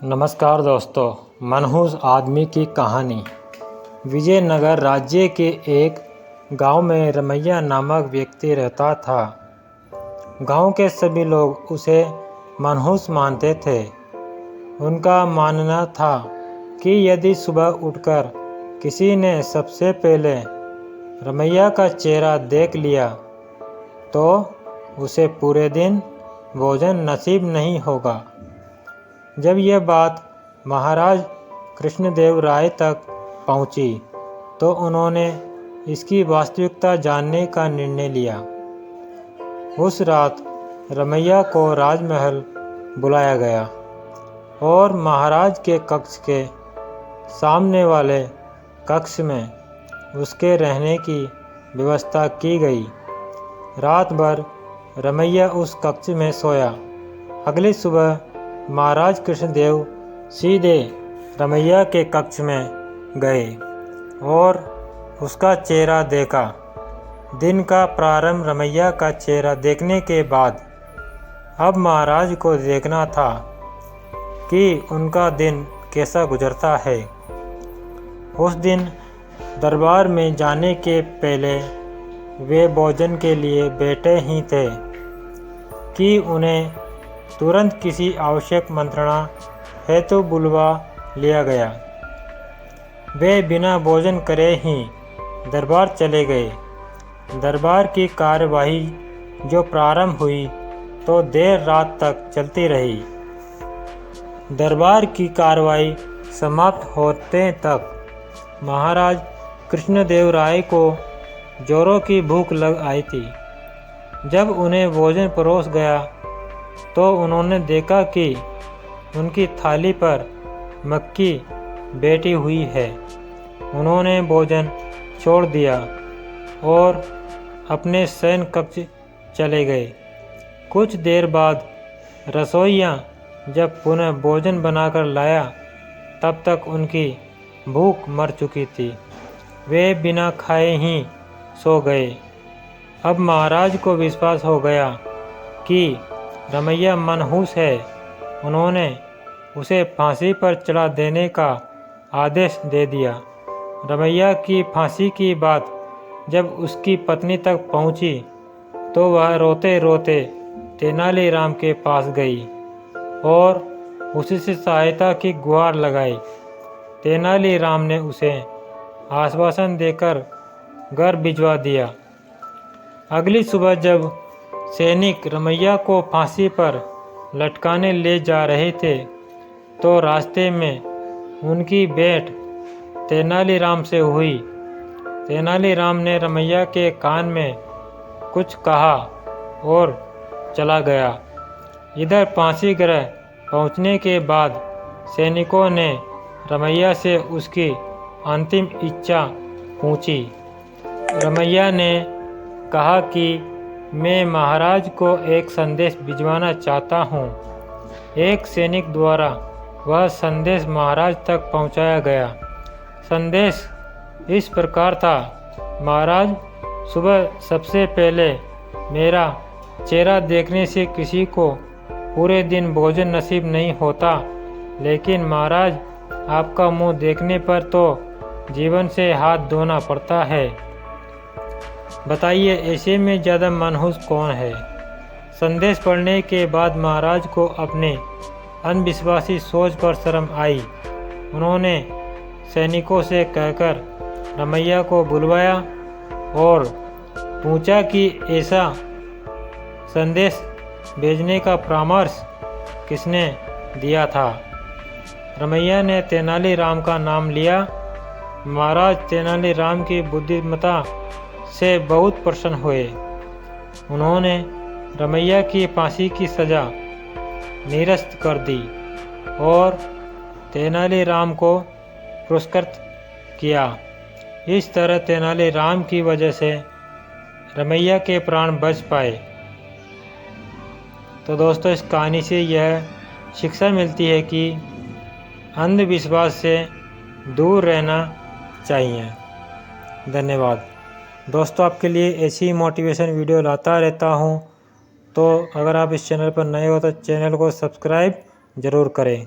नमस्कार दोस्तों, मनहूस आदमी की कहानी। विजयनगर राज्य के एक गांव में रमैया नामक व्यक्ति रहता था। गांव के सभी लोग उसे मनहूस मानते थे। उनका मानना था कि यदि सुबह उठकर किसी ने सबसे पहले रमैया का चेहरा देख लिया तो उसे पूरे दिन भोजन नसीब नहीं होगा। जब यह बात महाराज कृष्णदेव राय तक पहुंची तो उन्होंने इसकी वास्तविकता जानने का निर्णय लिया। उस रात रमैया को राजमहल बुलाया गया और महाराज के कक्ष के सामने वाले कक्ष में उसके रहने की व्यवस्था की गई। रात भर रमैया उस कक्ष में सोया। अगली सुबह महाराज कृष्णदेव सीधे रमैया के कक्ष में गए और उसका चेहरा देखा। दिन का प्रारंभ रमैया का चेहरा देखने के बाद अब महाराज को देखना था कि उनका दिन कैसा गुजरता है। उस दिन दरबार में जाने के पहले वे भोजन के लिए बैठे ही थे कि उन्हें तुरंत किसी आवश्यक मंत्रणा हेतु बुलवा लिया गया। वे बिना भोजन करे ही दरबार चले गए। दरबार की कार्यवाही जो प्रारंभ हुई तो देर रात तक चलती रही। दरबार की कार्यवाही समाप्त होते तक महाराज कृष्णदेव राय को जोरों की भूख लग आई थी। जब उन्हें भोजन परोस गया तो उन्होंने देखा कि उनकी थाली पर मक्खी बैठी हुई है। उन्होंने भोजन छोड़ दिया और अपने शयन कक्ष चले गए। कुछ देर बाद रसोइया जब पुनः भोजन बनाकर लाया तब तक उनकी भूख मर चुकी थी। वे बिना खाए ही सो गए। अब महाराज को विश्वास हो गया कि रमैया मनहूस है। उन्होंने उसे फांसी पर चढ़ा देने का आदेश दे दिया। रमैया की फांसी की बात जब उसकी पत्नी तक पहुंची तो वह रोते रोते तेनालीराम के पास गई और उससे सहायता की गुहार लगाई। तेनालीराम ने उसे आश्वासन देकर घर भिजवा दिया। अगली सुबह जब सैनिक रमैया को फांसी पर लटकाने ले जा रहे थे तो रास्ते में उनकी भेंट तेनालीराम से हुई। तेनालीराम ने रमैया के कान में कुछ कहा और चला गया। इधर फांसी गृह पहुंचने के बाद सैनिकों ने रमैया से उसकी अंतिम इच्छा पूछी। रमैया ने कहा कि मैं महाराज को एक संदेश भिजवाना चाहता हूँ। एक सैनिक द्वारा वह संदेश महाराज तक पहुँचाया गया। संदेश इस प्रकार था, महाराज, सुबह सबसे पहले मेरा चेहरा देखने से किसी को पूरे दिन भोजन नसीब नहीं होता, लेकिन महाराज आपका मुंह देखने पर तो जीवन से हाथ धोना पड़ता है। बताइए ऐसे में ज़्यादा मनहूस कौन है। संदेश पढ़ने के बाद महाराज को अपने अंधविश्वासी सोच पर शर्म आई। उन्होंने सैनिकों से कहकर रमैया को बुलवाया और पूछा कि ऐसा संदेश भेजने का परामर्श किसने दिया था। रमैया ने तेनालीराम का नाम लिया। महाराज तेनालीराम की बुद्धिमत्ता से बहुत प्रसन्न हुए। उन्होंने रमैया की फांसी की सज़ा निरस्त कर दी और तेनालीराम को पुरस्कृत किया। इस तरह तेनालीराम की वजह से रमैया के प्राण बच पाए। तो दोस्तों, इस कहानी से यह शिक्षा मिलती है कि अंधविश्वास से दूर रहना चाहिए। धन्यवाद दोस्तों। आपके लिए ऐसी ही मोटिवेशन वीडियो लाता रहता हूँ। तो अगर आप इस चैनल पर नए हो तो चैनल को सब्सक्राइब ज़रूर करें।